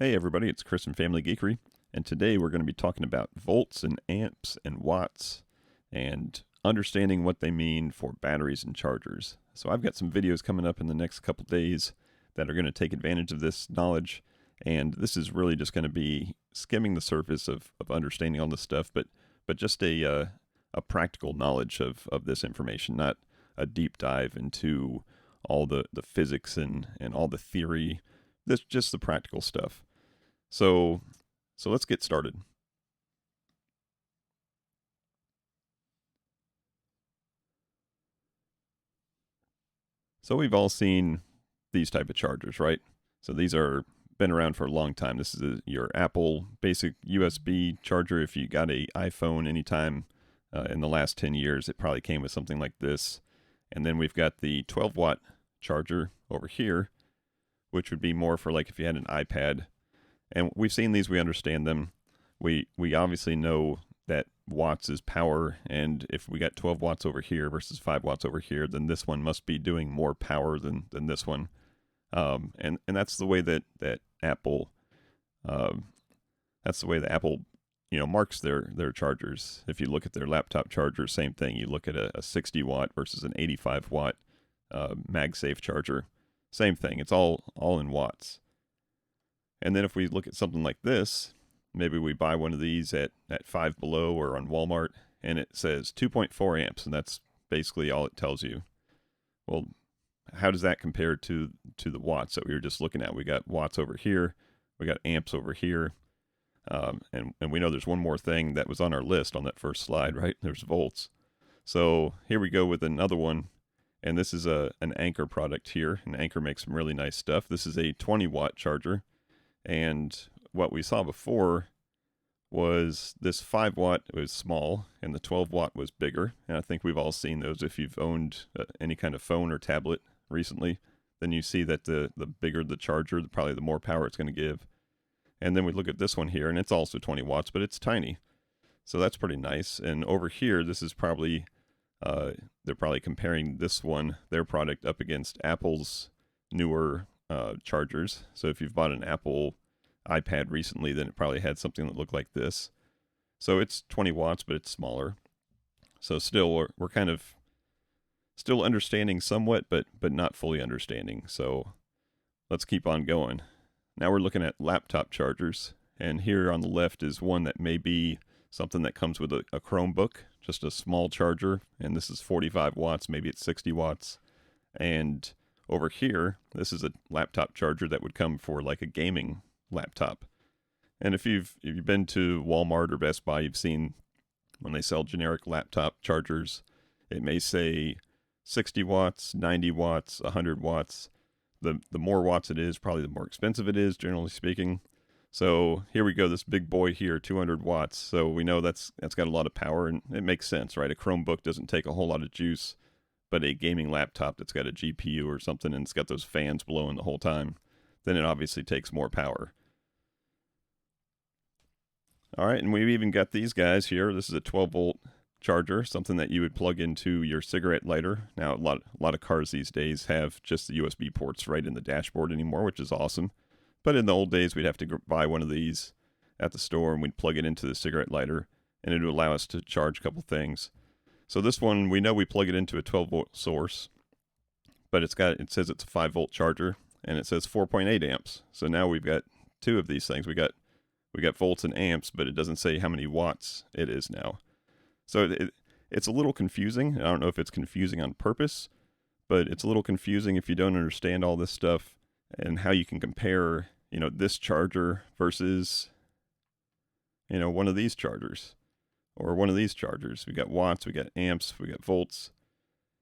Hey everybody, it's Chris from Family Geekery, and today we're going to be talking about volts and amps and watts and understanding what they mean for batteries and chargers. So I've got some videos coming up in the next couple days that are going to take advantage of this knowledge, and this is really just going to be skimming the surface of understanding all this stuff, but just a practical knowledge of this information, not a deep dive into all the physics and all the theory. This just the practical stuff. So let's get started. So we've all seen these type of chargers, right? So these are been around for a long time. This is your Apple basic USB charger. If you got a iPhone anytime in the last 10 years, it probably came with something like this. And then we've got the 12 watt charger over here, which would be more for like if you had an iPad. And we've seen these, we understand them. We obviously know that watts is power, and if we got 12 watts over here versus 5 watts over here, then this one must be doing more power than this one. And that's the way that Apple marks their chargers. If you look at their laptop chargers, same thing. You look at a 60 watt versus an 85 watt MagSafe charger. Same thing. It's all in watts. And then if we look at something like this, maybe we buy one of these at Five Below or on Walmart, and it says 2.4 amps, and that's basically all it tells you. Well, how does that compare to the watts that we were just looking at? We got watts over here, we got amps over here, and we know there's one more thing that was on our list on that first slide, right? There's volts. So here we go with another one. And this is an Anker product here, and Anker makes some really nice stuff. This is a 20 watt charger, and what we saw before was this 5 watt was small, and the 12 watt was bigger. And I think we've all seen those. If you've owned any kind of phone or tablet recently, then you see that the bigger the charger, probably the more power it's going to give. And then we look at this one here, and it's also 20 watts, but it's tiny. So that's pretty nice. And over here, this is probably... they're probably comparing this one, their product, up against Apple's newer chargers. So if you've bought an Apple iPad recently, then it probably had something that looked like this. So it's 20 watts, but it's smaller. So still, we're kind of still understanding somewhat, but not fully understanding. So let's keep on going. Now we're looking at laptop chargers. And here on the left is one that may be something that comes with a Chromebook, just a small charger, and this is 45 watts, maybe it's 60 watts. And over here, this is a laptop charger that would come for like a gaming laptop. And if you've been to Walmart or Best Buy, you've seen when they sell generic laptop chargers, it may say 60 watts, 90 watts, 100 watts. The more watts it is, probably the more expensive it is, generally speaking. So here we go, this big boy here, 200 watts. So we know that's got a lot of power, and it makes sense, right? A Chromebook doesn't take a whole lot of juice, but a gaming laptop that's got a GPU or something and it's got those fans blowing the whole time, then it obviously takes more power. All right, and we've even got these guys here. This is a 12-volt charger, something that you would plug into your cigarette lighter. Now, a lot of cars these days have just the USB ports right in the dashboard anymore, which is awesome. But in the old days, we'd have to buy one of these at the store, and we'd plug it into the cigarette lighter, and it would allow us to charge a couple things. So this one, we know we plug it into a 12-volt source, but it says it's a 5-volt charger, and it says 4.8 amps. So now we've got two of these things. We got volts and amps, but it doesn't say how many watts it is now. So it's a little confusing. I don't know if it's confusing on purpose, but it's a little confusing if you don't understand all this stuff and how you can compare, this charger versus, one of these chargers or one of these chargers. We got watts, we got amps, we got volts.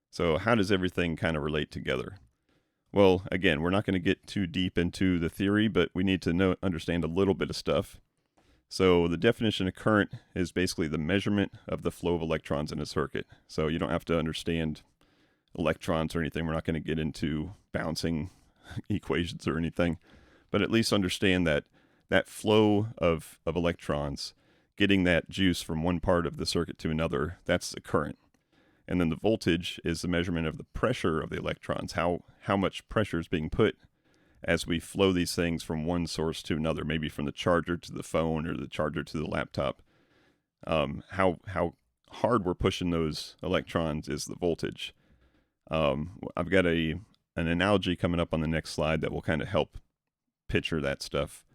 So how does everything kind of relate together? Well, again, we're not going to get too deep into the theory, but we need to understand a little bit of stuff. So the definition of current is basically the measurement of the flow of electrons in a circuit. So you don't have to understand electrons or anything. We're not going to get into bouncing equations or anything, but at least understand that flow of electrons, getting that juice from one part of the circuit to another, that's the current. And then the voltage is the measurement of the pressure of the electrons, how much pressure is being put as we flow these things from one source to another, maybe from the charger to the phone or the charger to the laptop. How hard we're pushing those electrons is the voltage. I've got an analogy coming up on the next slide that will kind of help picture that stuff.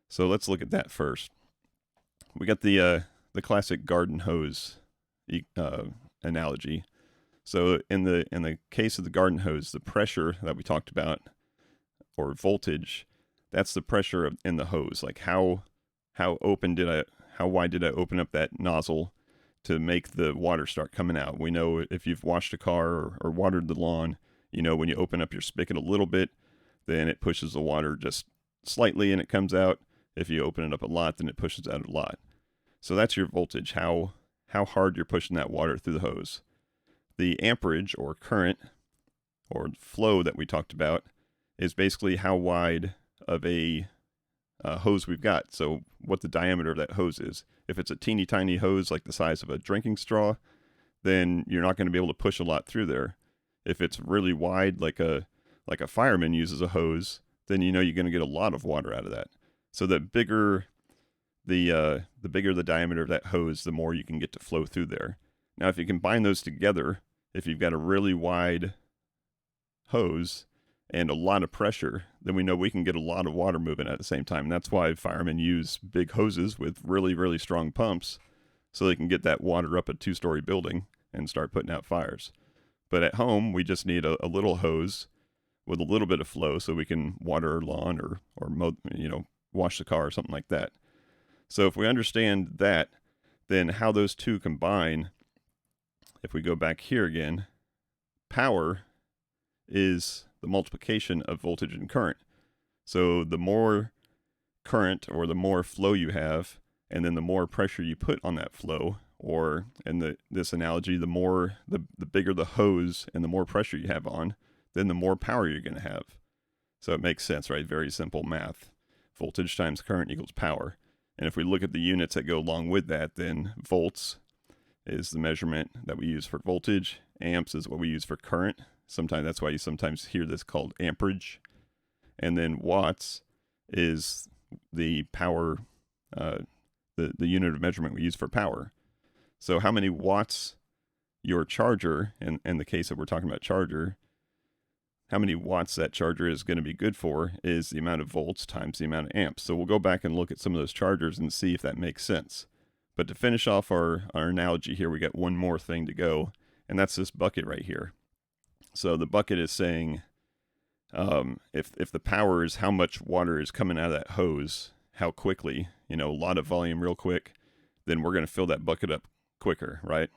So let's look at that first. We got the classic garden hose analogy. So in the case of the garden hose, the pressure that we talked about, or voltage, that's the pressure in the hose. Like how wide did I open up that nozzle to make the water start coming out? We know if you've washed a car or watered the lawn, when you open up your spigot a little bit, then it pushes the water just slightly and it comes out. If you open it up a lot, then it pushes out a lot. So that's your voltage, how hard you're pushing that water through the hose. The amperage or current or flow that we talked about is basically how wide of a hose we've got. So what the diameter of that hose is. If it's a teeny tiny hose like the size of a drinking straw, then you're not going to be able to push a lot through there. If it's really wide, like a fireman uses a hose, then you're going to get a lot of water out of that. So the bigger the diameter of that hose, the more you can get to flow through there. Now, if you combine those together, if you've got a really wide hose and a lot of pressure, then we know we can get a lot of water moving at the same time. And that's why firemen use big hoses with really, really strong pumps so they can get that water up a 2-story building and start putting out fires. But at home, we just need a little hose with a little bit of flow so we can water our lawn or mow, wash the car or something like that. So if we understand that, then how those two combine, if we go back here again, power is the multiplication of voltage and current. So the more current or the more flow you have, and then the more pressure you put on that flow, or in this analogy, the bigger the hose and the more pressure you have on, then the more power you're going to have. So it makes sense, right? Very simple math. Voltage times current equals power. And if we look at the units that go along with that, then volts is the measurement that we use for voltage. Amps is what we use for current. Sometimes that's why you sometimes hear this called amperage. And then watts is the power, the unit of measurement we use for power. So how many watts your charger, in the case that we're talking about charger, how many watts that charger is going to be good for is the amount of volts times the amount of amps. So we'll go back and look at some of those chargers and see if that makes sense. But to finish off our analogy here, we got one more thing to go, and that's this bucket right here. So the bucket is saying if the power is how much water is coming out of that hose, how quickly, a lot of volume real quick, then we're going to fill that bucket up quicker, right?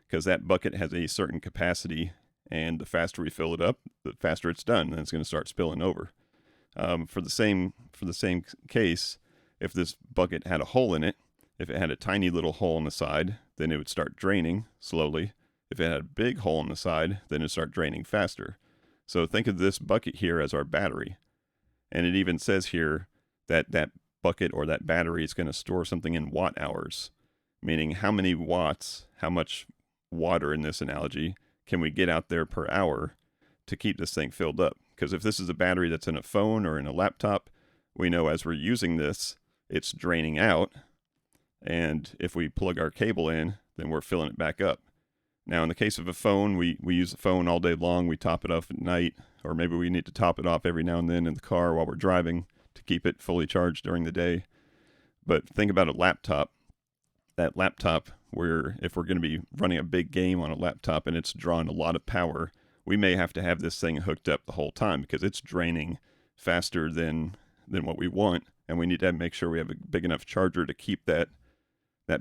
Because that bucket has a certain capacity, and the faster we fill it up, the faster it's done, and it's going to start spilling over. For the same case, if this bucket had a hole in it, if it had a tiny little hole on the side, then it would start draining slowly. If it had a big hole on the side, then it would start draining faster. So think of this bucket here as our battery. And it even says here that that bucket or that battery is going to store something in watt hours, meaning how many watts, how much water in this analogy, can we get out there per hour to keep this thing filled up? Because if this is a battery that's in a phone or in a laptop, we know as we're using this, it's draining out. And if we plug our cable in, then we're filling it back up. Now, in the case of a phone, we use the phone all day long. We top it off at night, or maybe we need to top it off every now and then in the car while we're driving to keep it fully charged during the day. But think about a laptop. That laptop, if we're going to be running a big game on a laptop and it's drawing a lot of power, we may have to have this thing hooked up the whole time because it's draining faster than what we want, and we need to make sure we have a big enough charger to keep that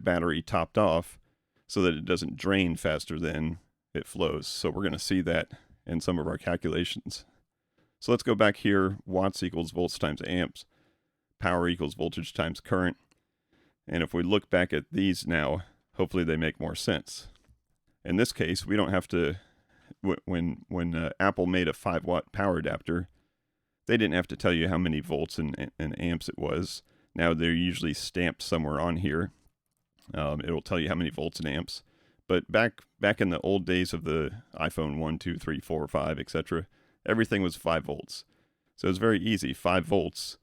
battery topped off so that it doesn't drain faster than it flows. So we're going to see that in some of our calculations. So let's go back here. Watts equals volts times amps. Power equals voltage times current. And if we look back at these now, hopefully they make more sense. In this case, we don't have to, when Apple made a 5-watt power adapter, they didn't have to tell you how many volts and amps it was. Now they're usually stamped somewhere on here. It'll tell you how many volts and amps. But back in the old days of the iPhone 1, 2, 3, 4, 5, etc., everything was 5 volts. So it's very easy, 5 volts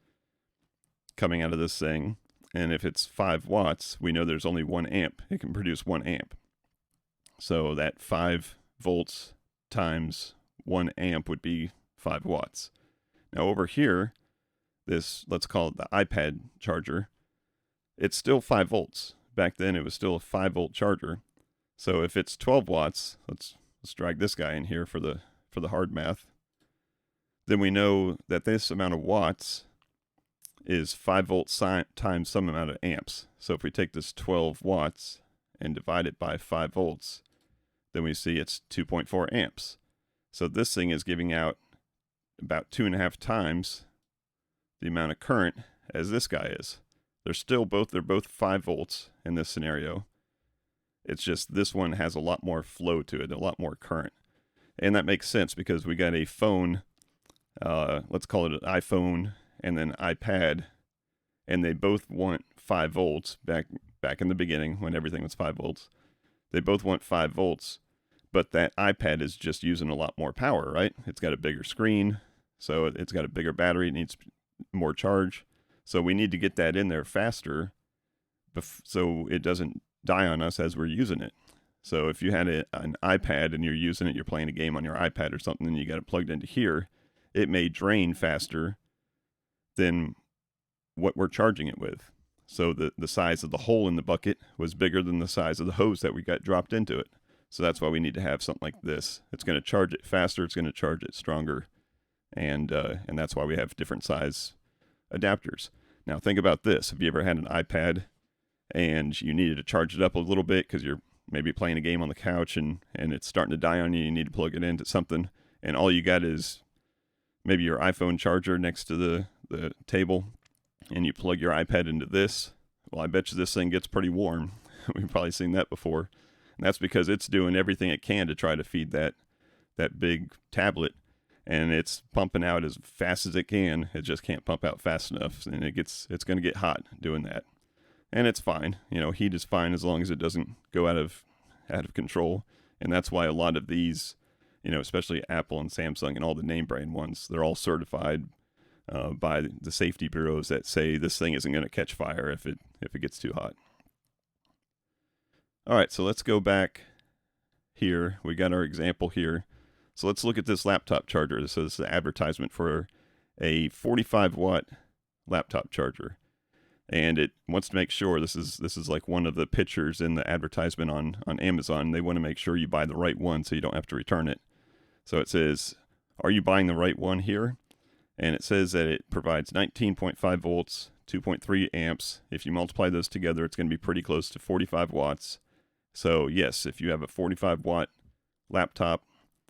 coming out of this thing. And if it's 5 watts, we know there's only 1 amp. It can produce 1 amp. So that 5 volts times 1 amp would be 5 watts. Now over here, this, let's call it the iPad charger, it's still 5 volts. Back then it was still a 5 volt charger. So if it's 12 watts, let's drag this guy in here for the hard math. Then we know that this amount of watts is 5 volts times some amount of amps. So if we take this 12 watts and divide it by 5 volts, then we see it's 2.4 amps. So this thing is giving out about 2.5 times the amount of current as this guy is. They're both 5 volts in this scenario. It's just this one has a lot more flow to it, a lot more current. And that makes sense because we got a phone, let's call it an iPhone and then iPad, and they both want 5 volts back in the beginning when everything was 5 volts. They both want 5 volts, but that iPad is just using a lot more power, right? It's got a bigger screen, so it's got a bigger battery, it needs more charge. So we need to get that in there faster so it doesn't die on us as we're using it. So if you had an iPad and you're using it, you're playing a game on your iPad or something, and you got it plugged into here, it may drain faster than what we're charging it with. So the size of the hole in the bucket was bigger than the size of the hose that we got dropped into it. So that's why we need to have something like this. It's going to charge it faster, it's going to charge it stronger, and that's why we have different size adapters. Now think about this. Have you ever had an iPad and you needed to charge it up a little bit because you're maybe playing a game on the couch and it's starting to die on you, you need to plug it into something, and all you got is maybe your iPhone charger next to the table, and you plug your iPad into this? Well, I bet you this thing gets pretty warm. We've probably seen that before. And that's because it's doing everything it can to try to feed that big tablet, and it's pumping out as fast as it can. It just can't pump out fast enough, and it's going to get hot doing that. And it's fine. Heat is fine as long as it doesn't go out of control. And that's why a lot of these, especially Apple and Samsung and all the name brand ones, they're all certified by the safety bureaus that say this thing isn't going to catch fire if it gets too hot. All right, so let's go back here. We got our example here. So let's look at this laptop charger. So this is an advertisement for a 45 watt laptop charger. And it wants to make sure, this is like one of the pictures in the advertisement on Amazon. They want to make sure you buy the right one so you don't have to return it. So it says, are you buying the right one here? And it says that it provides 19.5 volts, 2.3 amps. If you multiply those together, it's going to be pretty close to 45 watts. So yes, if you have a 45 watt laptop,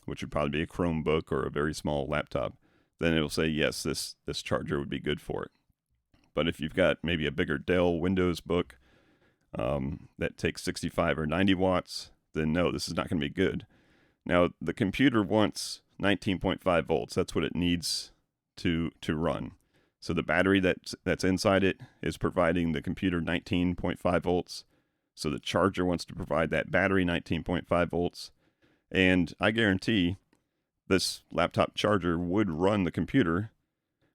which would probably be a Chromebook or a very small laptop, then it'll say, yes, this charger would be good for it. But if you've got maybe a bigger Dell Windows book that takes 65 or 90 watts, then no, this is not going to be good. Now, the computer wants 19.5 volts. That's what it needs to run. So the battery that's inside it is providing the computer 19.5 volts. So the charger wants to provide that battery 19.5 volts. And I guarantee this laptop charger would run the computer,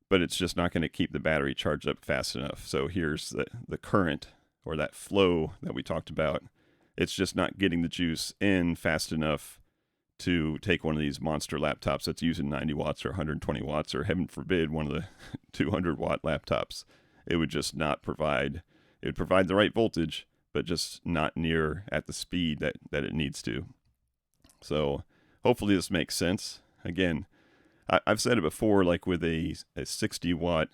but it's just not going to keep the battery charged up fast enough. So here's the current, or that flow that we talked about. It's just not getting the juice in fast enough to take one of these monster laptops that's using 90 watts or 120 watts, or heaven forbid, one of the 200 watt laptops. It would just not provide, it would provide the right voltage, but just not near at the speed that it needs to. So hopefully this makes sense. Again, I've said it before, like with a 60 watt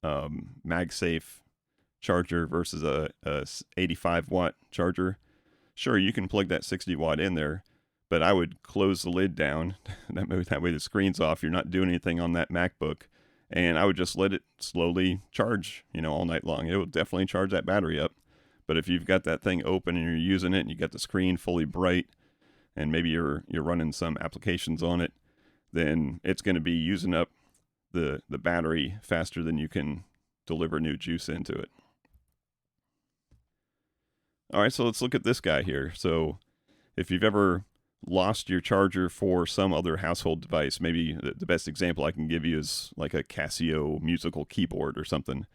MagSafe charger versus a 85 watt charger. Sure, you can plug that 60 watt in there, but I would close the lid down. That way the screen's off. You're not doing anything on that MacBook, and I would just let it slowly charge, all night long. It will definitely charge that battery up. But if you've got that thing open and you're using it, and you got the screen fully bright, and maybe you're running some applications on it, then it's going to be using up the battery faster than you can deliver new juice into it. All right, so let's look at this guy here. So if you've ever lost your charger for some other household device, maybe the best example I can give you is like a Casio musical keyboard or something.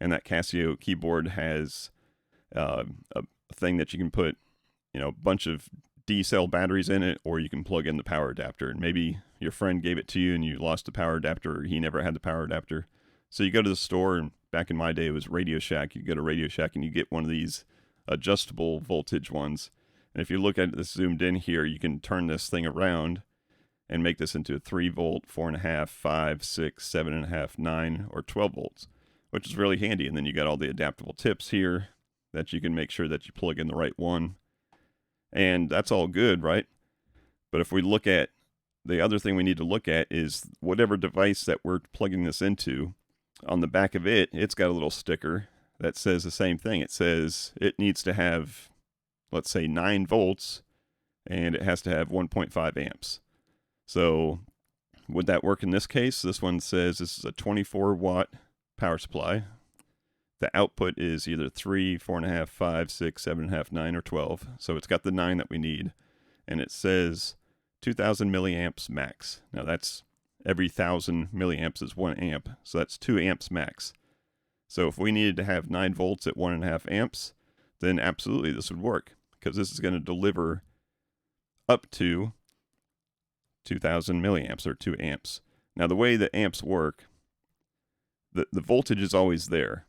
And that Casio keyboard has a thing that you can put, a bunch of D-cell batteries in it, or you can plug in the power adapter. And maybe your friend gave it to you and you lost the power adapter, or he never had the power adapter. So you go to the store, and back in my day it was Radio Shack. You go to Radio Shack and you get one of these adjustable voltage ones. And if you look at this zoomed in here, you can turn this thing around and make this into a 3 volt, 4.5, 5, 6, 7.5, 9, or 12 volts, which is really handy. And then you got all the adaptable tips here that you can make sure that you plug in the right one. And that's all good, right? But if we look at the other thing we need to look at is whatever device that we're plugging this into, on the back of it, it's got a little sticker that says the same thing. It says it needs to have, let's say, 9 volts, and it has to have 1.5 amps. So would that work in this case? This one says this is a 24 watt power supply. The output is either 3, 4.5, 5, 6, 7.5, 9, or 12. So it's got the 9 that we need. And it says 2,000 milliamps max. Now that's every 1,000 milliamps is 1 amp. So that's 2 amps max. So if we needed to have 9 volts at 1.5 amps, then absolutely this would work, because this is going to deliver up to 2,000 milliamps or 2 amps. Now the way the amps work, the voltage is always there.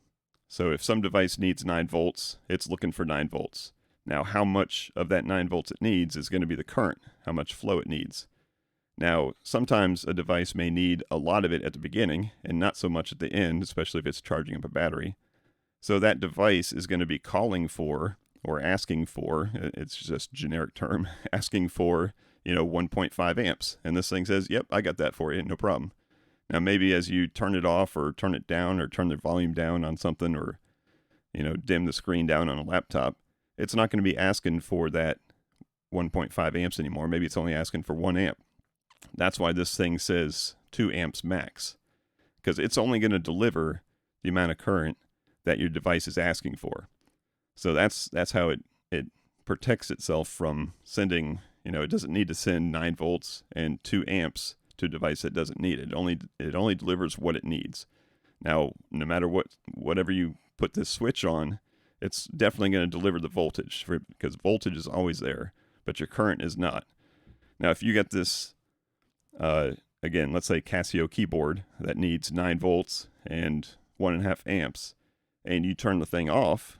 So if some device needs 9 volts, it's looking for 9 volts. Now how much of that 9 volts it needs is going to be the current, how much flow it needs. Now, sometimes a device may need a lot of it at the beginning and not so much at the end, especially if it's charging up a battery. So that device is going to be calling for, or asking for, it's just a generic term, asking for, 1.5 amps. And this thing says, yep, I got that for you, no problem. Now, maybe as you turn it off or turn it down or turn the volume down on something, or, dim the screen down on a laptop, it's not going to be asking for that 1.5 amps anymore. Maybe it's only asking for 1 amp. That's why this thing says 2 amps max, because it's only going to deliver the amount of current that your device is asking for. So that's how it protects itself from sending, it doesn't need to send 9 volts and 2 amps to a device that doesn't need it. It only delivers what it needs. Now, no matter whatever you put this switch on, it's definitely going to deliver the voltage, because voltage is always there, but your current is not. Now, if you get this, again, let's say Casio keyboard that needs 9 volts and 1.5 amps, and you turn the thing off,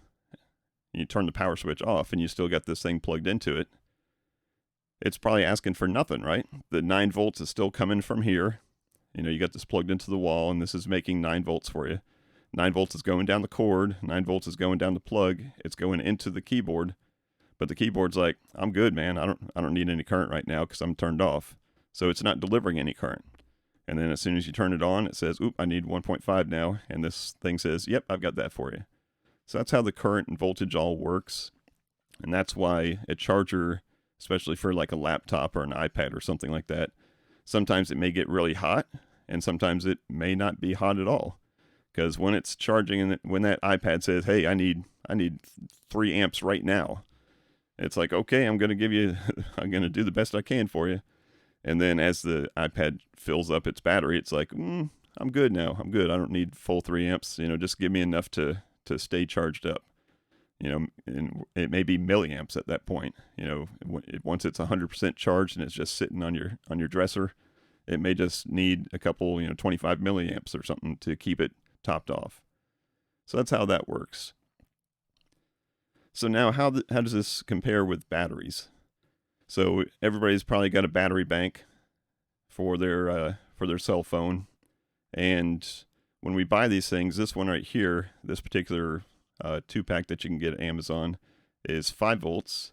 you turn the power switch off, and you still got this thing plugged into it, it's probably asking for nothing, right? The 9 volts is still coming from here. You got this plugged into the wall, and this is making 9 volts for you. 9 volts is going down the cord. 9 volts is going down the plug. It's going into the keyboard. But the keyboard's like, I'm good, man. I don't need any current right now because I'm turned off. So it's not delivering any current. And then as soon as you turn it on, it says, oop, I need 1.5 now. And this thing says, yep, I've got that for you. So that's how the current and voltage all works. And that's why a charger, especially for like a laptop or an iPad or something like that, sometimes it may get really hot, and sometimes it may not be hot at all. Because when it's charging, and when that iPad says, hey, I need 3 amps right now, it's like, okay, I'm going to do the best I can for you. And then as the iPad fills up its battery, it's like, I'm good now. I'm good. I don't need full 3 amps. Just give me enough to stay charged up. And it may be milliamps at that point. Once it's 100% charged and it's just sitting on your dresser, it may just need a couple, 25 milliamps or something to keep it topped off. So that's how that works. So now how does this compare with batteries? So everybody's probably got a battery bank for their cell phone. And when we buy these things, this one right here, this particular 2-pack that you can get at Amazon, is 5 volts,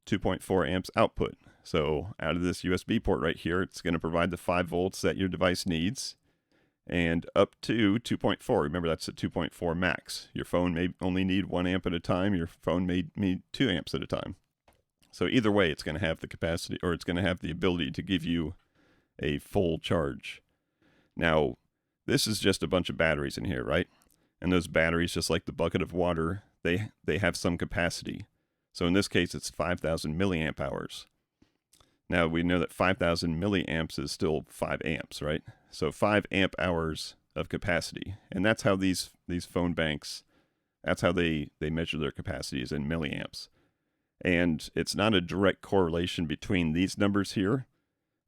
2.4 amps output. So out of this USB port right here, it's going to provide the 5 volts that your device needs, and up to 2.4. Remember, that's a 2.4 max. Your phone may only need 1 amp at a time. Your phone may need 2 amps at a time. So either way, it's going to have the capacity, or it's going to have the ability to give you a full charge. Now, this is just a bunch of batteries in here, right? And those batteries, just like the bucket of water, they have some capacity. So in this case, it's 5,000 milliamp hours. Now we know that 5,000 milliamps is still 5 amps, right? So 5 amp hours of capacity. And that's how these phone banks, that's how they measure their capacities in milliamps. And it's not a direct correlation between these numbers here,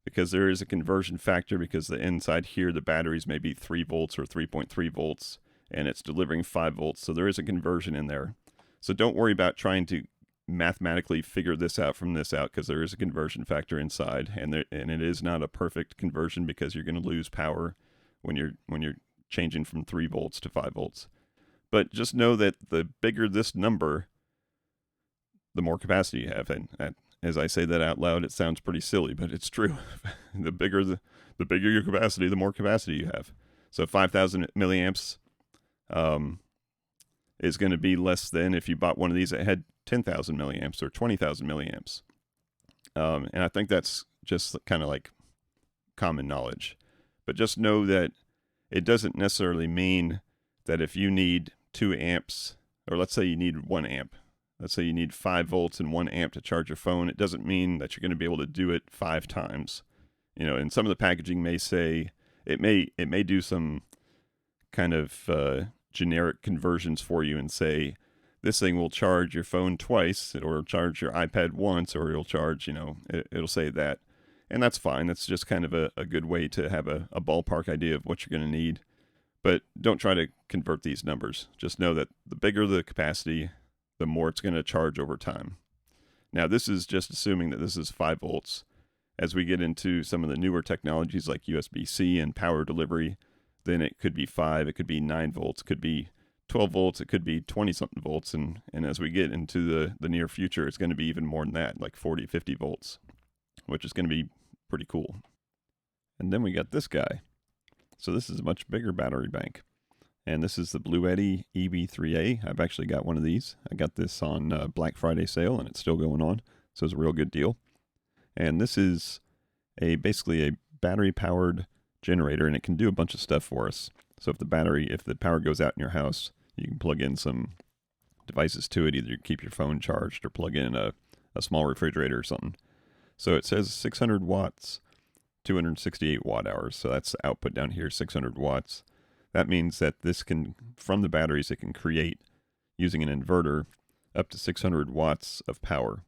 because there is a conversion factor, because the inside here, the batteries may be 3 volts or 3.3 volts, and it's delivering 5 volts. So there is a conversion in there. So don't worry about trying to mathematically figure this out from this out, because there is a conversion factor inside, and it is not a perfect conversion, because you're going to lose power when you're changing from 3 volts to 5 volts. But just know that the bigger this number, the more capacity you have. And as I say that out loud, it sounds pretty silly, but it's true. The bigger your capacity, the more capacity you have. So 5,000 milliamps is going to be less than if you bought one of these that had 10,000 milliamps or 20,000 milliamps. And I think that's just kind of like common knowledge. But just know that it doesn't necessarily mean that if you need 2 amps, or let's say you need 1 amp, let's say you need 5 volts and 1 amp to charge your phone, it doesn't mean that you're going to be able to do it 5 times. And some of the packaging may say, it may do some kind of generic conversions for you and say, this thing will charge your phone twice, or charge your iPad once, or it'll charge, it'll say that. And that's fine. That's just kind of a good way to have a ballpark idea of what you're going to need. But don't try to convert these numbers. Just know that the bigger the capacity, the more it's going to charge over time. Now, this is just assuming that this is 5 volts. As we get into some of the newer technologies like USB-C and power delivery, then it could be 5, it could be 9 volts, it could be 12 volts, it could be 20-something volts. And as we get into the near future, it's going to be even more than that, like 40, 50 volts, which is going to be pretty cool. And then we got this guy. So this is a much bigger battery bank. And this is the Bluetti EB3A. I've actually got one of these. I got this on Black Friday sale, and it's still going on. So it's a real good deal. And this is basically a battery-powered generator, and it can do a bunch of stuff for us. So if the power goes out in your house, you can plug in some devices to it. Either keep your phone charged or plug in a small refrigerator or something. So it says 600 watts, 268 watt hours. So that's the output down here, 600 watts. That means that this can, from the batteries, it can create, using an inverter, up to 600 watts of power.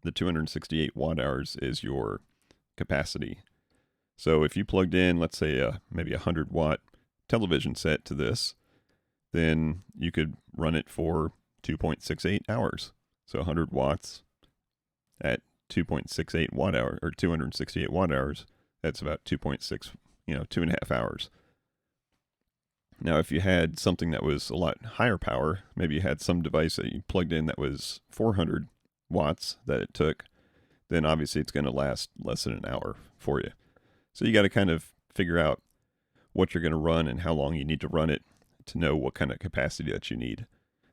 The 268 watt hours is your capacity. So if you plugged in, let's say, maybe a 100 watt television set to this, then you could run it for 2.68 hours. So 100 watts at 2.68 watt hour, or 268 watt hours, that's about 2.6, 2.5 hours. Now, if you had something that was a lot higher power, maybe you had some device that you plugged in that was 400 watts that it took, then obviously it's going to last less than an hour for you. So you got to kind of figure out what you're going to run and how long you need to run it to know what kind of capacity that you need.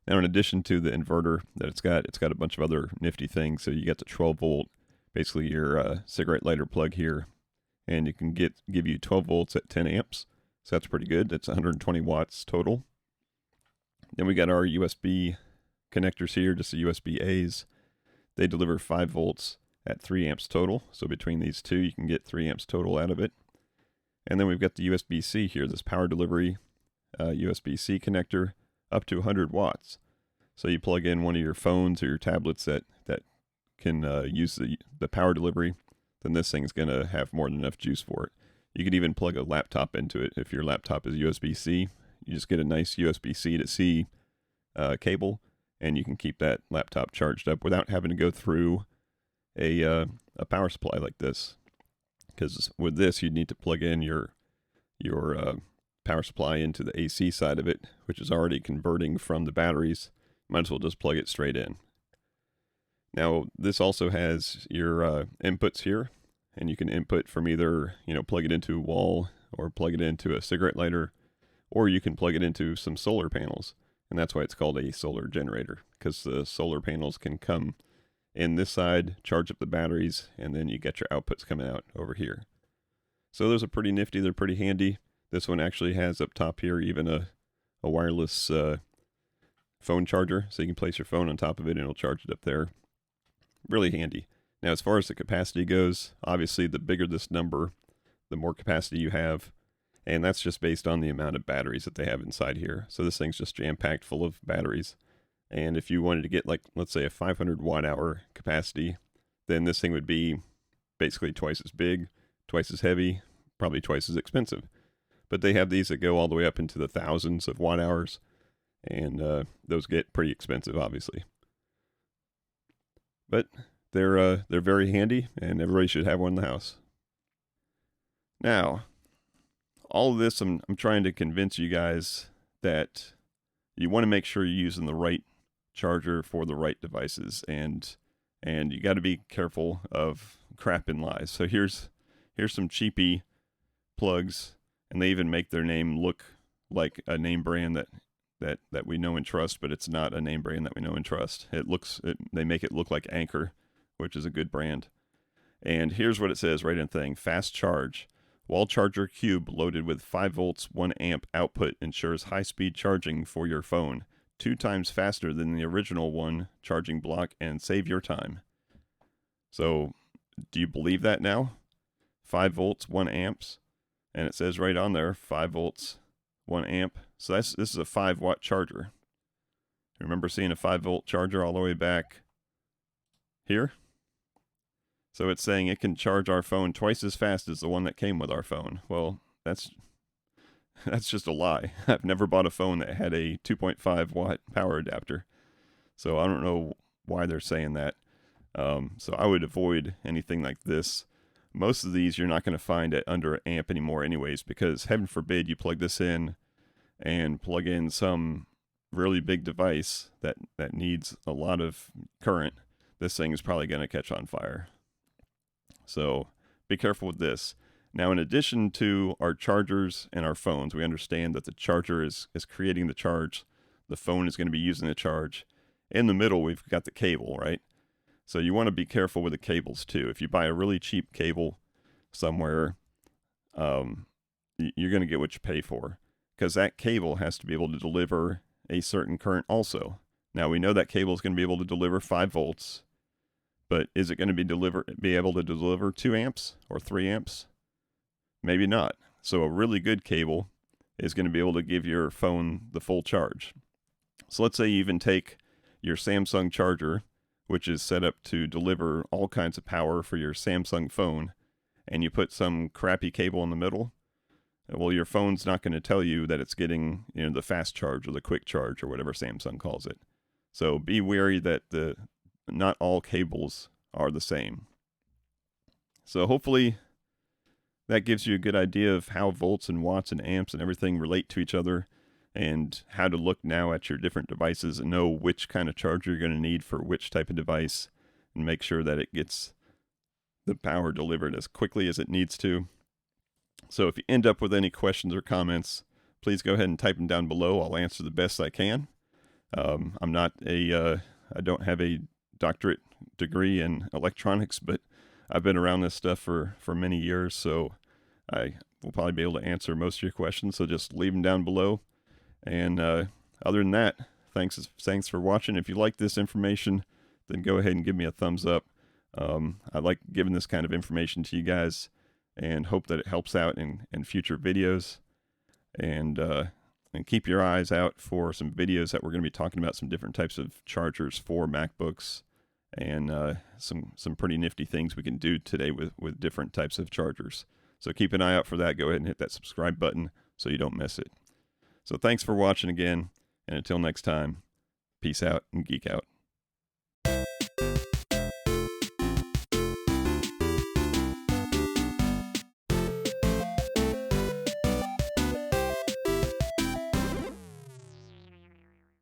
Now, in addition to the inverter that it's got a bunch of other nifty things. So you got the 12 volt, basically your cigarette lighter plug here, and it can give you 12 volts at 10 amps. So that's pretty good. That's 120 watts total. Then we got our USB connectors here, just the USB A's. They deliver 5 volts at 3 amps total. So between these two, you can get 3 amps total out of it. And then we've got the USB-C here, this power delivery USB-C connector, up to 100 watts. So you plug in one of your phones or your tablets that can use the power delivery, then this thing's going to have more than enough juice for it. You could even plug a laptop into it. If your laptop is USB-C, you just get a nice USB-C to C cable, and you can keep that laptop charged up without having to go through a power supply like this. Because with this, you'd need to plug in your power supply into the AC side of it, which is already converting from the batteries. Might as well just plug it straight in. Now, this also has your inputs here, and you can input from either, plug it into a wall or plug it into a cigarette lighter, or you can plug it into some solar panels. And that's why it's called a solar generator, because the solar panels can come in this side, charge up the batteries, and then you get your outputs coming out over here. So those are pretty nifty. They're pretty handy. This one actually has up top here even a wireless phone charger, so you can place your phone on top of it and it'll charge it up there. Really handy. Now, as far as the capacity goes, obviously the bigger this number, the more capacity you have. And that's just based on the amount of batteries that they have inside here. So this thing's just jam-packed full of batteries. And if you wanted to get, like, let's say a 500 watt-hour capacity, then this thing would be basically twice as big, twice as heavy, probably twice as expensive. But they have these that go all the way up into the thousands of watt-hours, and those get pretty expensive, obviously. But they're very handy, and everybody should have one in the house. Now, all of this, I'm trying to convince you guys that you want to make sure you're using the right charger for the right devices, and you got to be careful of crap and lies. So here's some cheapy plugs, and they even make their name look like a name brand that we know and trust, but it's not a name brand that we know and trust. They make it look like Anchor, which is a good brand. And here's what it says right in the thing: fast charge. Wall charger cube loaded with 5 volts, 1 amp output ensures high-speed charging for your phone, 2 times faster than the original one charging block, and save your time. So, do you believe that now? 5 volts, 1 amps, and it says right on there, 5 volts, 1 amp. So this is a 5-watt charger. Remember seeing a 5-volt charger all the way back here? So it's saying it can charge our phone twice as fast as the one that came with our phone. Well, that's just a lie. I've never bought a phone that had a 2.5 watt power adapter. So I don't know why they're saying that. So I would avoid anything like this. Most of these you're not going to find at under an amp anymore anyways, because heaven forbid you plug this in and plug in some really big device that needs a lot of current. This thing is probably going to catch on fire. So be careful with this. Now, in addition to our chargers and our phones, we understand that the charger is creating the charge. The phone is going to be using the charge. In the middle, we've got the cable, right? So you want to be careful with the cables too. If you buy a really cheap cable somewhere, you're going to get what you pay for, because that cable has to be able to deliver a certain current also. Now, we know that cable is going to be able to deliver 5 volts. But is it going to be able to deliver 2 amps or 3 amps? Maybe not. So a really good cable is going to be able to give your phone the full charge. So let's say you even take your Samsung charger, which is set up to deliver all kinds of power for your Samsung phone, and you put some crappy cable in the middle. Well, your phone's not going to tell you that it's getting, the fast charge or the quick charge or whatever Samsung calls it. So be wary that not all cables are the same. So hopefully that gives you a good idea of how volts and watts and amps and everything relate to each other, and how to look now at your different devices and know which kind of charger you're going to need for which type of device, and make sure that it gets the power delivered as quickly as it needs to. So if you end up with any questions or comments, please go ahead and type them down below. I'll answer the best I can. I don't have a doctorate degree in electronics, but I've been around this stuff for many years, so I will probably be able to answer most of your questions. So just leave them down below. And other than that, thanks for watching. If you like this information, then go ahead and give me a thumbs up. I like giving this kind of information to you guys, and hope that it helps out in future videos. And keep your eyes out for some videos that we're going to be talking about some different types of chargers for MacBooks, and some pretty nifty things we can do today with different types of chargers. So keep an eye out for that. Go ahead and hit that subscribe button so you don't miss it. So thanks for watching again, and until next time, peace out and geek out.